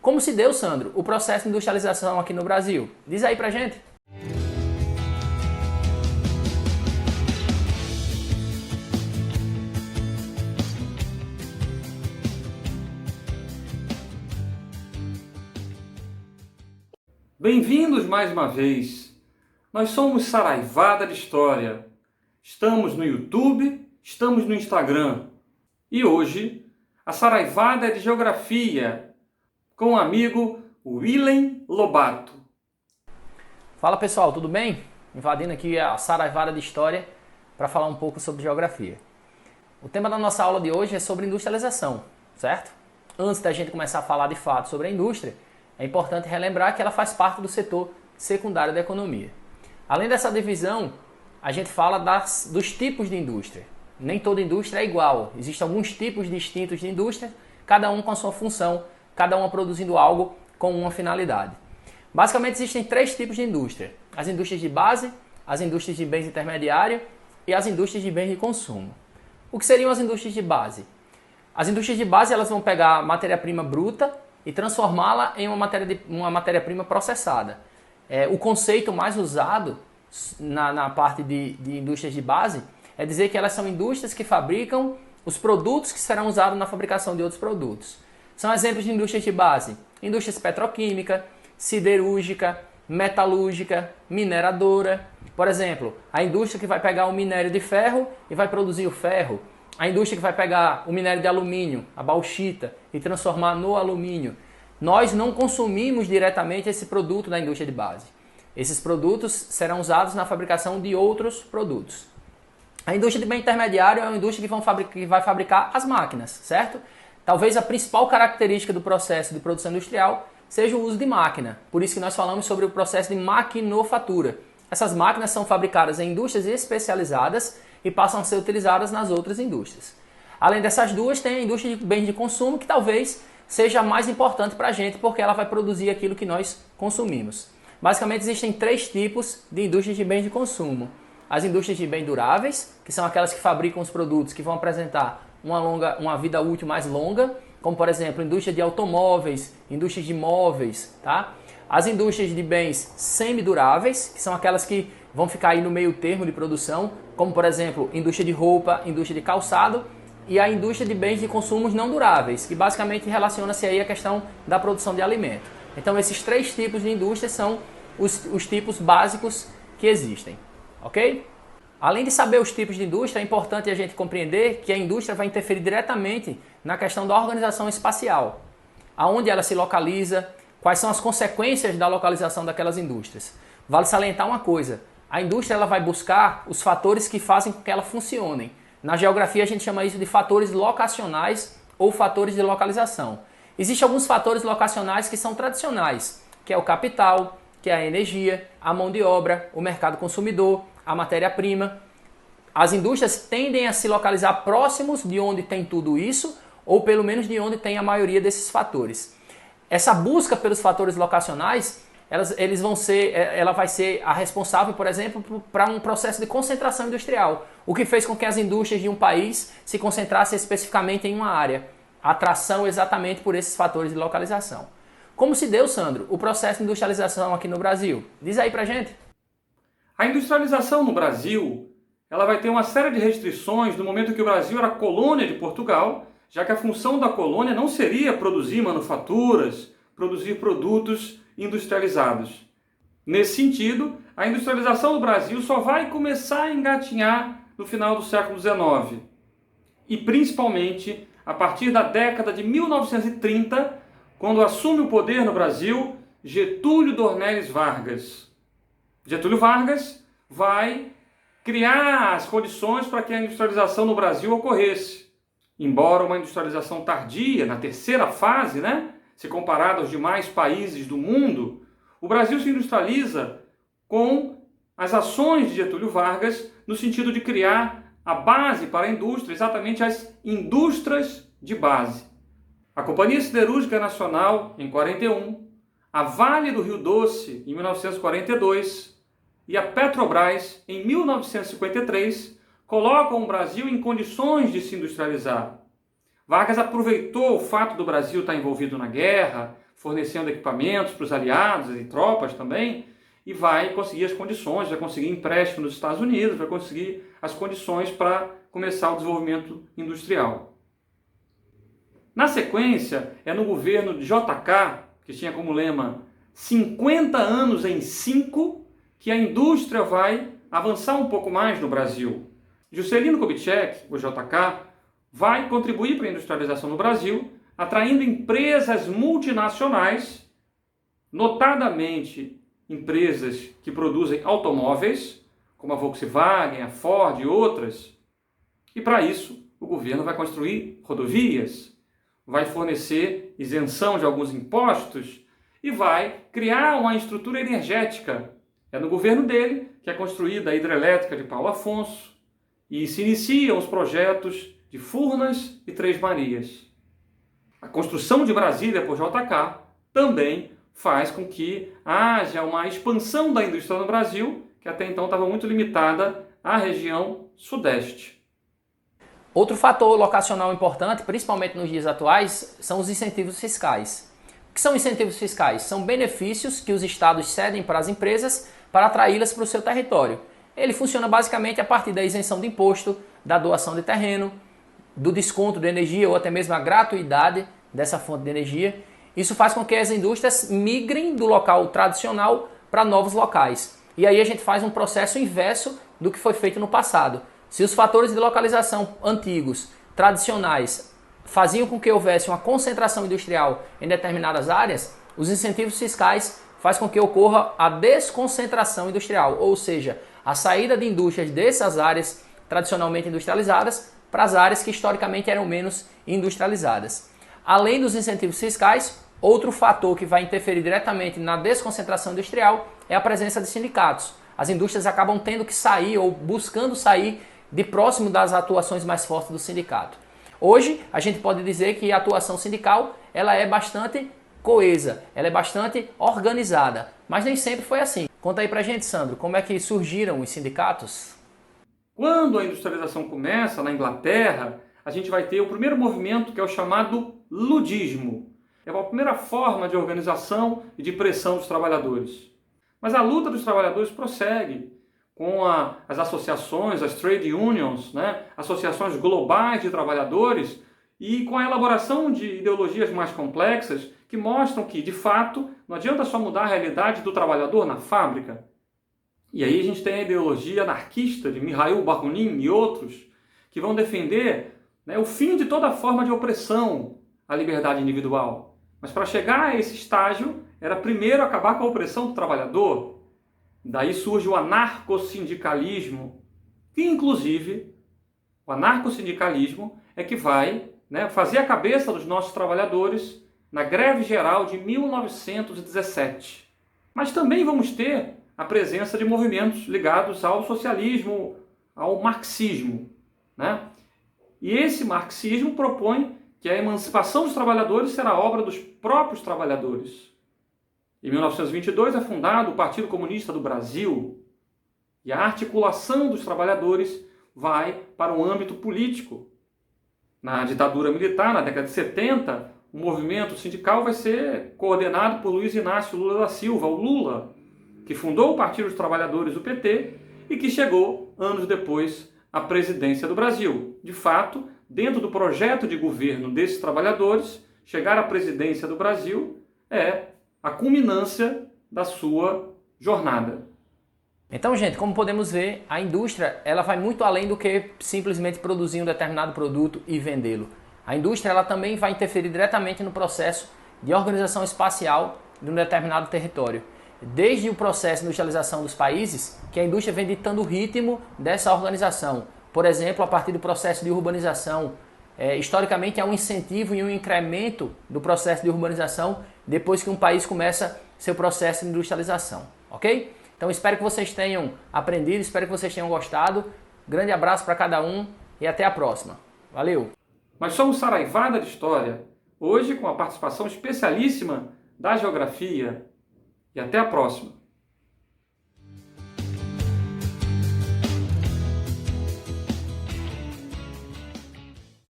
Como se deu, Sandro, o processo de industrialização aqui no Brasil? Diz aí pra gente. Bem-vindos mais uma vez. Nós somos Saraivada de História. Estamos no YouTube, estamos no Instagram. E hoje, a Saraivada é de Geografia, com o amigo Willem Lobato. Fala pessoal, tudo bem? Invadindo aqui a Saraivada de História para falar um pouco sobre geografia. O tema da nossa aula de hoje é sobre industrialização, certo? Antes da gente começar a falar de fato sobre a indústria, é importante relembrar que ela faz parte do setor secundário da economia. Além dessa divisão, a gente fala dos tipos de indústria. Nem toda indústria é igual. Existem alguns tipos distintos de indústria, cada um com a sua função, cada uma produzindo algo com uma finalidade. Basicamente existem três tipos de indústria: as indústrias de base, as indústrias de bens intermediários e as indústrias de bens de consumo. O que seriam as indústrias de base? As indústrias de base elas vão pegar matéria-prima bruta e transformá-la em uma matéria-prima processada. O conceito mais usado na parte de indústrias de base é dizer que elas são indústrias que fabricam os produtos que serão usados na fabricação de outros produtos. São exemplos de indústrias de base: indústrias petroquímica, siderúrgica, metalúrgica, mineradora. Por exemplo, a indústria que vai pegar o minério de ferro e vai produzir o ferro. A indústria que vai pegar o minério de alumínio, a bauxita, e transformar no alumínio. Nós não consumimos diretamente esse produto da indústria de base. Esses produtos serão usados na fabricação de outros produtos. A indústria de bem intermediário é uma indústria que vai fabricar as máquinas, certo? Talvez a principal característica do processo de produção industrial seja o uso de máquina. Por isso que nós falamos sobre o processo de maquinofatura. Essas máquinas são fabricadas em indústrias especializadas e passam a ser utilizadas nas outras indústrias. Além dessas duas, tem a indústria de bens de consumo, que talvez seja a mais importante para a gente, porque ela vai produzir aquilo que nós consumimos. Basicamente, existem três tipos de indústrias de bens de consumo: as indústrias de bens duráveis, que são aquelas que fabricam os produtos que vão apresentar uma vida útil mais longa, como por exemplo, indústria de automóveis, indústrias de móveis, tá? As indústrias de bens semiduráveis, que são aquelas que vão ficar aí no meio termo de produção, como por exemplo, indústria de roupa, indústria de calçado, e a indústria de bens de consumos não duráveis, que basicamente relaciona-se aí à questão da produção de alimento. Então esses três tipos de indústria são os tipos básicos que existem, ok? Além de saber os tipos de indústria, é importante a gente compreender que a indústria vai interferir diretamente na questão da organização espacial, aonde ela se localiza, quais são as consequências da localização daquelas indústrias. Vale salientar uma coisa: a indústria ela vai buscar os fatores que fazem com que ela funcione. Na geografia a gente chama isso de fatores locacionais ou fatores de localização. Existem alguns fatores locacionais que são tradicionais, que é o capital, que é a energia, a mão de obra, o mercado consumidor, a matéria-prima. As indústrias tendem a se localizar próximos de onde tem tudo isso, ou pelo menos de onde tem a maioria desses fatores. Essa busca pelos fatores locacionais, ela vai ser a responsável, por exemplo, para um processo de concentração industrial, o que fez com que as indústrias de um país se concentrassem especificamente em uma área. A atração exatamente por esses fatores de localização. Como se deu, Sandro, o processo de industrialização aqui no Brasil? Diz aí pra gente. A industrialização no Brasil, ela vai ter uma série de restrições no momento que o Brasil era colônia de Portugal, já que a função da colônia não seria produzir manufaturas, produzir produtos industrializados. Nesse sentido, a industrialização do Brasil só vai começar a engatinhar no final do século XIX. E principalmente a partir da década de 1930, quando assume o poder no Brasil Getúlio Dornelles Vargas. Getúlio Vargas vai criar as condições para que a industrialização no Brasil ocorresse. Embora uma industrialização tardia, na terceira fase, se comparado aos demais países do mundo, o Brasil se industrializa com as ações de Getúlio Vargas no sentido de criar a base para a indústria, exatamente as indústrias de base. A Companhia Siderúrgica Nacional, em 41, a Vale do Rio Doce, em 1942, e a Petrobras, em 1953, colocam o Brasil em condições de se industrializar. Vargas aproveitou o fato do Brasil estar envolvido na guerra, fornecendo equipamentos para os aliados e tropas também, e vai conseguir as condições, vai conseguir empréstimo nos Estados Unidos, vai conseguir as condições para começar o desenvolvimento industrial. Na sequência, é no governo de JK, que tinha como lema 50 anos em 5, que a indústria vai avançar um pouco mais no Brasil. Juscelino Kubitschek, o JK, vai contribuir para a industrialização no Brasil, atraindo empresas multinacionais, notadamente empresas que produzem automóveis, como a Volkswagen, a Ford e outras. E para isso, o governo vai construir rodovias, vai fornecer isenção de alguns impostos e vai criar uma estrutura energética. É no governo dele que é construída a hidrelétrica de Paulo Afonso e se iniciam os projetos de Furnas e Três Marias. A construção de Brasília por JK também faz com que haja uma expansão da indústria no Brasil, que até então estava muito limitada à região sudeste. Outro fator locacional importante, principalmente nos dias atuais, são os incentivos fiscais. O que são incentivos fiscais? São benefícios que os estados cedem para as empresas para atraí-las para o seu território. Ele funciona basicamente a partir da isenção de imposto, da doação de terreno, do desconto de energia ou até mesmo a gratuidade dessa fonte de energia. Isso faz com que as indústrias migrem do local tradicional para novos locais. E aí a gente faz um processo inverso do que foi feito no passado. Se os fatores de localização antigos, tradicionais, faziam com que houvesse uma concentração industrial em determinadas áreas, os incentivos fiscais fazem com que ocorra a desconcentração industrial, ou seja, a saída de indústrias dessas áreas tradicionalmente industrializadas para as áreas que historicamente eram menos industrializadas. Além dos incentivos fiscais, outro fator que vai interferir diretamente na desconcentração industrial é a presença de sindicatos. As indústrias acabam tendo que sair ou buscando sair de próximo das atuações mais fortes do sindicato. Hoje, a gente pode dizer que a atuação sindical ela é bastante coesa, ela é bastante organizada, mas nem sempre foi assim. Conta aí pra gente, Sandro, como é que surgiram os sindicatos? Quando a industrialização começa na Inglaterra, a gente vai ter o primeiro movimento que é o chamado ludismo. É a primeira forma de organização e de pressão dos trabalhadores. Mas a luta dos trabalhadores prossegue com as associações, as trade unions, associações globais de trabalhadores e com a elaboração de ideologias mais complexas que mostram que, de fato, não adianta só mudar a realidade do trabalhador na fábrica. E aí a gente tem a ideologia anarquista de Mikhail Bakunin e outros que vão defender o fim de toda forma de opressão à liberdade individual. Mas para chegar a esse estágio, era primeiro acabar com a opressão do trabalhador. Daí surge o anarcossindicalismo, que inclusive o anarcossindicalismo é que vai fazer a cabeça dos nossos trabalhadores na greve geral de 1917. Mas também vamos ter a presença de movimentos ligados ao socialismo, ao marxismo. E esse marxismo propõe que a emancipação dos trabalhadores será obra dos próprios trabalhadores. Em 1922 é fundado o Partido Comunista do Brasil e a articulação dos trabalhadores vai para o âmbito político. Na ditadura militar, na década de 70, o movimento sindical vai ser coordenado por Luiz Inácio Lula da Silva, o Lula, que fundou o Partido dos Trabalhadores, o PT, e que chegou, anos depois, à presidência do Brasil. De fato, dentro do projeto de governo desses trabalhadores, chegar à presidência do Brasil é a culminância da sua jornada. Então, gente, como podemos ver, a indústria ela vai muito além do que simplesmente produzir um determinado produto e vendê-lo. A indústria ela também vai interferir diretamente no processo de organização espacial de um determinado território. Desde o processo de industrialização dos países, que a indústria vem ditando o ritmo dessa organização. Por exemplo, a partir do processo de urbanização, historicamente há um incentivo e um incremento do processo de urbanização depois que um país começa seu processo de industrialização, ok? Então espero que vocês tenham aprendido, espero que vocês tenham gostado. Grande abraço para cada um e até a próxima. Valeu! Nós somos Saraivada de História, hoje com a participação especialíssima da Geografia. E até a próxima!